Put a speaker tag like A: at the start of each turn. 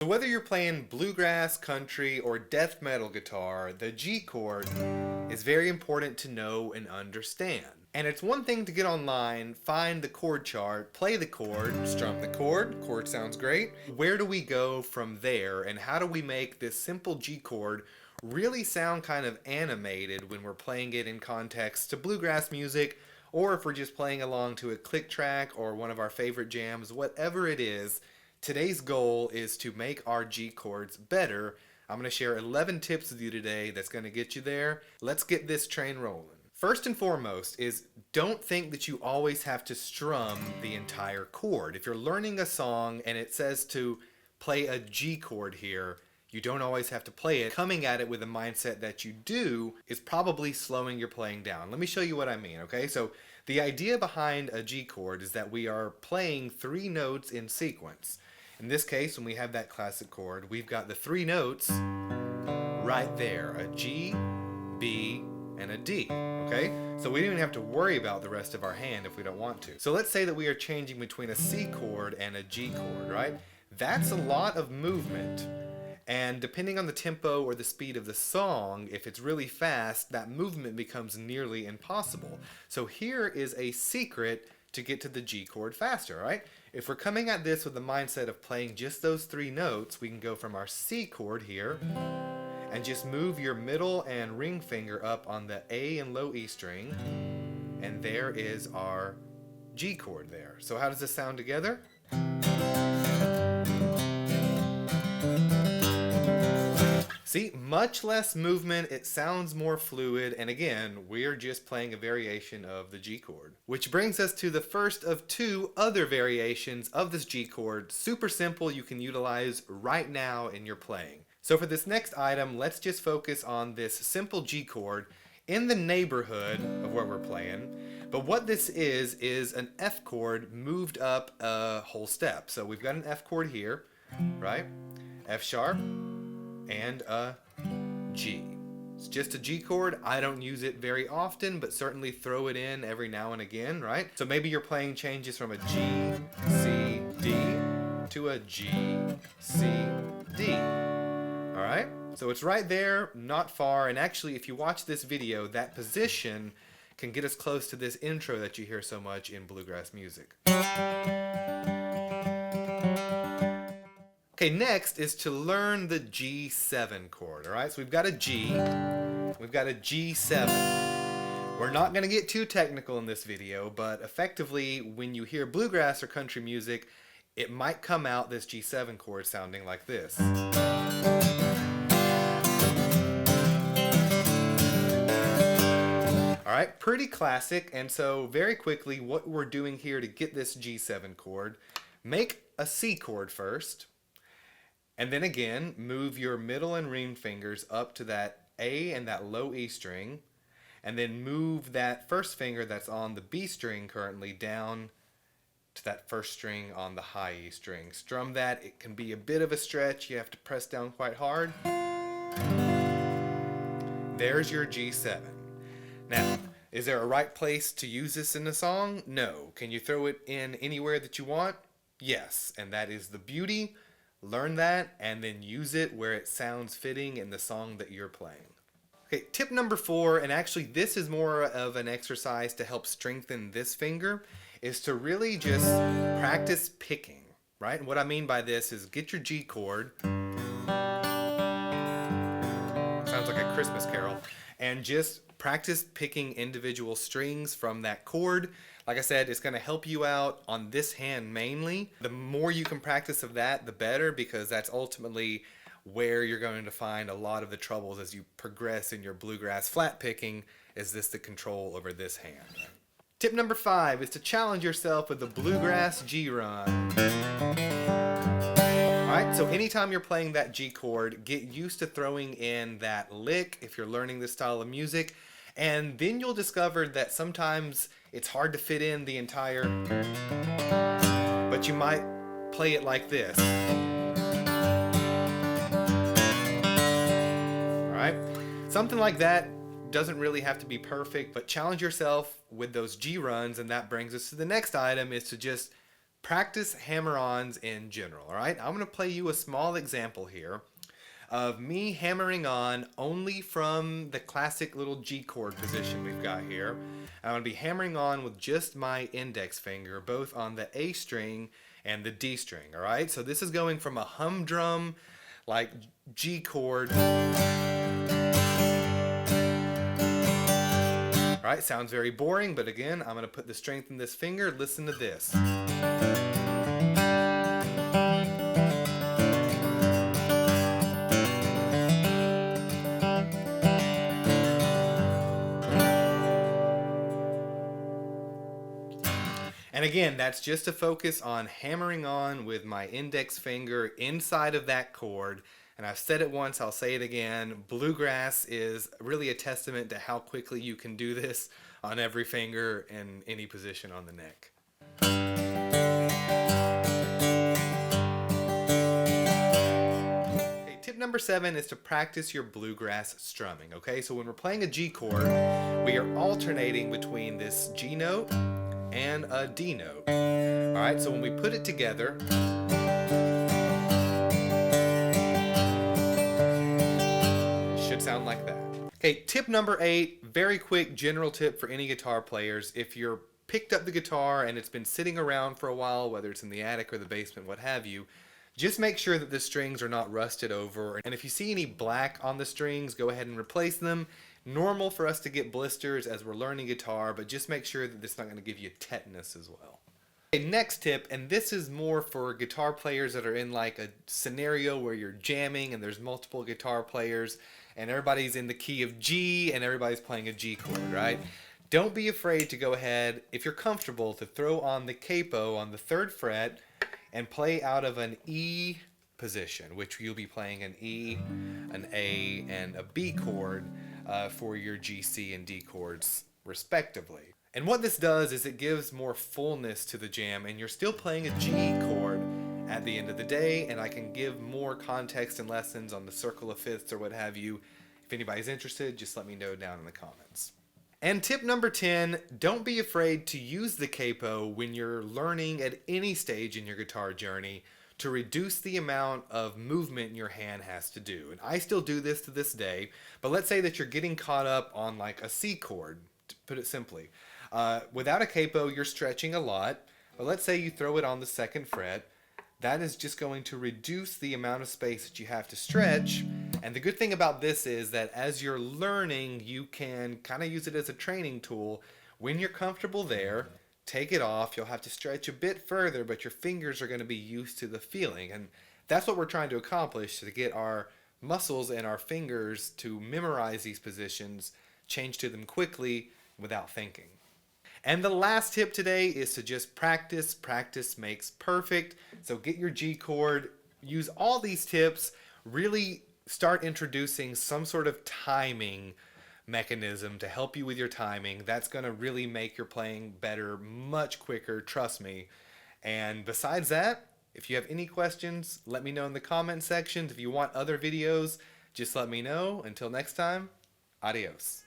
A: So whether you're playing bluegrass, country, or death metal guitar, the G chord is very important to know and understand. And it's one thing to get online, find the chord chart, play the chord, strum the chord sounds great. Where do we go from there, and how do we make this simple G chord really sound kind of animated when we're playing it in context to bluegrass music, or if we're just playing along to a click track or one of our favorite jams, whatever it is. Today's goal is to make our G chords better. I'm going to share 11 tips with you today that's going to get you there. Let's get this train rolling. First and foremost is don't think that you always have to strum the entire chord. If you're learning a song and it says to play a G chord here, you don't always have to play it. Coming at it with a mindset that you do is probably slowing your playing down. Let me show you what I mean, okay? So the idea behind a G chord is that we are playing 3 notes in sequence. In this case, when we have that classic chord, we've got the 3 notes right there, a G, B, and a D, okay? So we don't even have to worry about the rest of our hand if we don't want to. So let's say that we are changing between a C chord and a G chord, right? That's a lot of movement. And depending on the tempo or the speed of the song, if it's really fast, that movement becomes nearly impossible. So here is a secret to get to the G chord faster, right? If we're coming at this with the mindset of playing just those 3 notes, we can go from our C chord here and just move your middle and ring finger up on the A and low E string, and there is our G chord there. So how does this sound together? See, much less movement, it sounds more fluid, and again, we're just playing a variation of the G chord. Which brings us to the first of 2 other variations of this G chord. Super simple, you can utilize right now in your playing. So for this next item, let's just focus on this simple G chord in the neighborhood of where we're playing. But what this is an F chord moved up a whole step. So we've got an F chord here, right? F sharp, and a G. It's just a G chord. I don't use it very often, but certainly throw it in every now and again, right? So maybe your playing changes from a G, C, D to a G, C, D. All right? So it's right there, not far, and actually if you watch this video, that position can get us close to this intro that you hear so much in bluegrass music. Okay, next is to learn the G7 chord, all right? So we've got a G, we've got a G7. We're not going to get too technical in this video, but effectively, when you hear bluegrass or country music, it might come out this G7 chord sounding like this. All right, pretty classic, and so very quickly, what we're doing here to get this G7 chord, make a C chord first, and then again, move your middle and ring fingers up to that A and that low E string, and then move that first finger that's on the B string currently down to that first string on the high E string. Strum that. It can be a bit of a stretch. You have to press down quite hard. There's your G7. Now, is there a right place to use this in the song? No. Can you throw it in anywhere that you want? Yes, and that is the beauty. Learn that and then use it where it sounds fitting in the song that you're playing. Okay, tip number 4, and actually this is more of an exercise to help strengthen this finger, is to really just practice picking, right? And what I mean by this is get your G chord, sounds like a Christmas carol, and just practice picking individual strings from that chord. Like I said, it's going to help you out on this hand mainly. The more you can practice of that, the better, because that's ultimately where you're going to find a lot of the troubles as you progress in your bluegrass flat picking. Is this the control over this hand? Tip number 5 is to challenge yourself with the bluegrass G run. Alright, so anytime you're playing that G chord, get used to throwing in that lick if you're learning this style of music, and then you'll discover that sometimes it's hard to fit in the entire, but you might play it like this. Alright, something like that doesn't really have to be perfect, but challenge yourself with those G runs, and that brings us to the next item, is to just practice hammer-ons in general, all right? I'm going to play you a small example here of me hammering on only from the classic little G chord position we've got here. I'm going to be hammering on with just my index finger, both on the A string and the D string, all right? So this is going from a humdrum, like G chord. All right, sounds very boring, but again, I'm going to put the strength in this finger. Listen to this. And again, that's just to focus on hammering on with my index finger inside of that chord. And I've said it once, I'll say it again. Bluegrass is really a testament to how quickly you can do this on every finger in any position on the neck. Okay, tip number 7 is to practice your bluegrass strumming. Okay, so when we're playing a G chord, we are alternating between this G note and a D note. Alright, so when we put it together, it should sound like that. Okay, tip number 8, very quick general tip for any guitar players. If you're picked up the guitar and it's been sitting around for a while, whether it's in the attic or the basement, what have you, just make sure that the strings are not rusted over. And if you see any black on the strings, go ahead and replace them. Normal for us to get blisters as we're learning guitar, but just make sure that it's not going to give you tetanus as well. Okay, next tip, and this is more for guitar players that are in like a scenario where you're jamming and there's multiple guitar players and everybody's in the key of G and everybody's playing a G chord, right? Don't be afraid to go ahead, if you're comfortable, to throw on the capo on the 3rd fret and play out of an E position, which you'll be playing an E, an A, and a B chord for your G, C, and D chords respectively. And what this does is it gives more fullness to the jam, and you're still playing a G chord at the end of the day, and I can give more context and lessons on the circle of fifths or what have you. If anybody's interested, just let me know down in the comments. And tip number 10, don't be afraid to use the capo when you're learning at any stage in your guitar journey to reduce the amount of movement your hand has to do. And I still do this to this day, but let's say that you're getting caught up on like a C chord, to put it simply. Without a capo, you're stretching a lot, but let's say you throw it on the 2nd fret. That is just going to reduce the amount of space that you have to stretch. And the good thing about this is that as you're learning, you can kind of use it as a training tool. When you're comfortable there, take it off. You'll have to stretch a bit further, but your fingers are going to be used to the feeling. And that's what we're trying to accomplish, to get our muscles and our fingers to memorize these positions, change to them quickly without thinking. And the last tip today is to just practice. Practice makes perfect. So get your G chord, use all these tips, really start introducing some sort of timing mechanism to help you with your timing. That's going to really make your playing better much quicker, trust me. And besides that, if you have any questions, let me know in the comment sections. If you want other videos, just let me know. Until next time, adios.